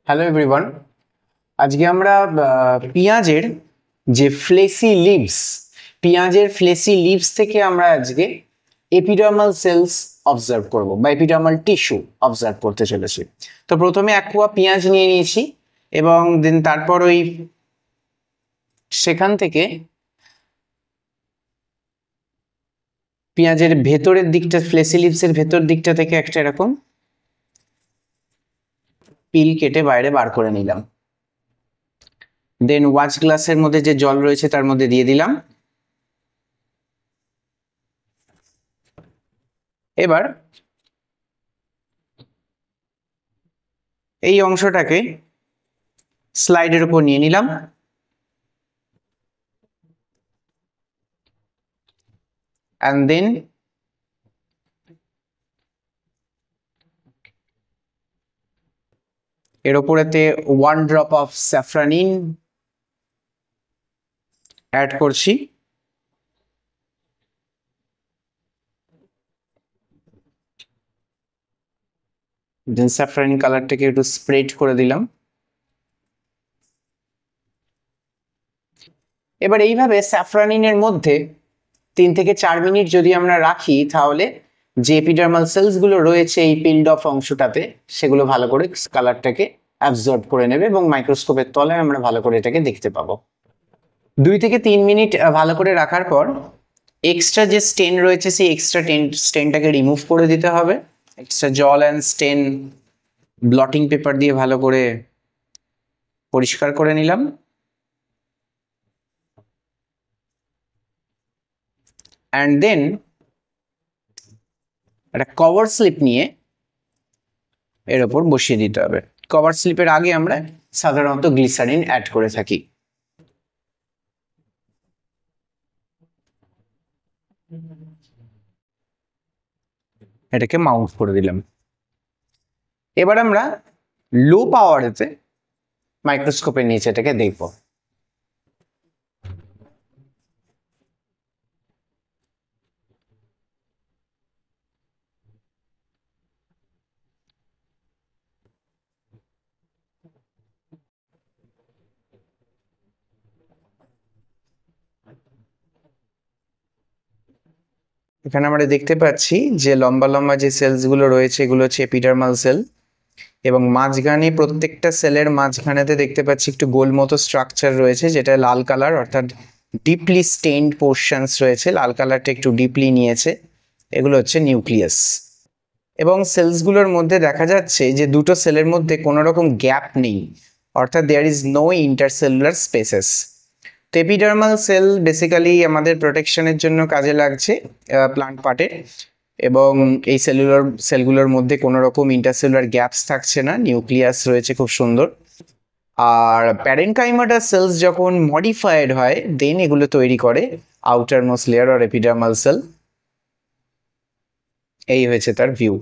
Hello everyone, আজকে আমরা পেঁয়াজের যে ফ্লেসি লিভস থেকে আমরা আজকে এপিডার্মাল সেলস অবজার্ভ করব বা এপিডার্মাল টিস্যু অবজার্ভ করতে চলেছি। তো প্রথমে এক কোয়া পেঁয়াজ নিয়ে নিয়েছি এবং দেন তারপর সেখান থেকে পেঁয়াজের ভেতরের দিকটা, ফ্লেসি লিভসের ভেতর দিকটা থেকে একটা এরকম পিল কেটে বাইরে বার করে নিলাম। দেন ওয়াচ গ্লাসের মধ্যে যে জল রয়েছে তার মধ্যে দিয়ে দিলাম। এবার এই অংশটাকে স্লাইডের উপর নিয়ে নিলাম, and then এর উপরেতে 1 ড্রপ অফ স্যাফরানিন অ্যাড করছি। দেন স্যাফরানিন কালারটাকে একটু স্প্রেড করে দিলাম। এবার এইভাবে স্যাফরানিনের মধ্যে 3 থেকে 4 মিনিট যদি আমরা রাখি, তাহলে যে এপিডার্মাল সেলস গুলো রয়েছে এই পিল্ড অফ অংশটাতে, সেগুলো ভালো করে কালারটাকে অ্যাবজর্ব করে নেবে এবং মাইক্রোস্কোপের তলায় আমরা ভালো করে এটাকে দেখতে পাবো। 2 থেকে 3 মিনিট ভালো করে রাখার পর এক্সট্রা যে স্টেন রয়েছে সেই এক্সট্রা স্টেনটাকে রিমুভ করে দিতে হবে। এক্সট্রা জল অ্যান্ড স্টেন ব্লটিং পেপার দিয়ে ভালো করে পরিষ্কার করে নিলাম। অ্যান্ড দেন একটা কভার স্লিপ নিয়ে এর ওপর বসিয়ে দিতে হবে। কভার স্লিপের আগে আমরা সাধারণত গ্লিসারিন অ্যাড করে থাকি। এটাকে মাউন্ট করে দিলাম। এবার আমরা লো পাওয়ারেতে মাইক্রোস্কোপের নিচে এটাকে দেখব। এখানে আমরা দেখতে পাচ্ছি যে লম্বা লম্বা যে সেলস গুলো রয়েছে এগুলো হচ্ছে এপিডার্মাল সেল, এবং মাঝখানে প্রত্যেকটা সেলের মাঝখানেতে দেখতে পাচ্ছি একটু গোল মতো স্ট্রাকচার রয়েছে, যেটা লাল কালার, অর্থাৎ ডিপলি স্টেইনড পোর্শনস রয়েছে। লাল কালারটা একটু ডিপলি নিয়েছে। এগুলো হচ্ছে নিউক্লিয়াস। এবং সেলসগুলোর মধ্যে দেখা যাচ্ছে যে দুটো সেলের মধ্যে কোনো রকম গ্যাপ নেই, অর্থাৎ there is no intercellular spaces. তো এপিডার্মাল সেল বেসিক্যালি আমাদের প্রোটেকশনের জন্য কাজে লাগছে প্লান্ট পার্টে, এবং এই সেলগুলোর মধ্যে কোনো রকম ইন্টারসেলুলার গ্যাপস থাকছে না, নিউক্লিয়াস রয়েছে খুব সুন্দর। আর প্যারেনকাইমাটা সেলস যখন মডিফাইড হয় দেন এগুলো তৈরি করে outermost layer or epidermal cell. এই হয়েছে তার ভিউ।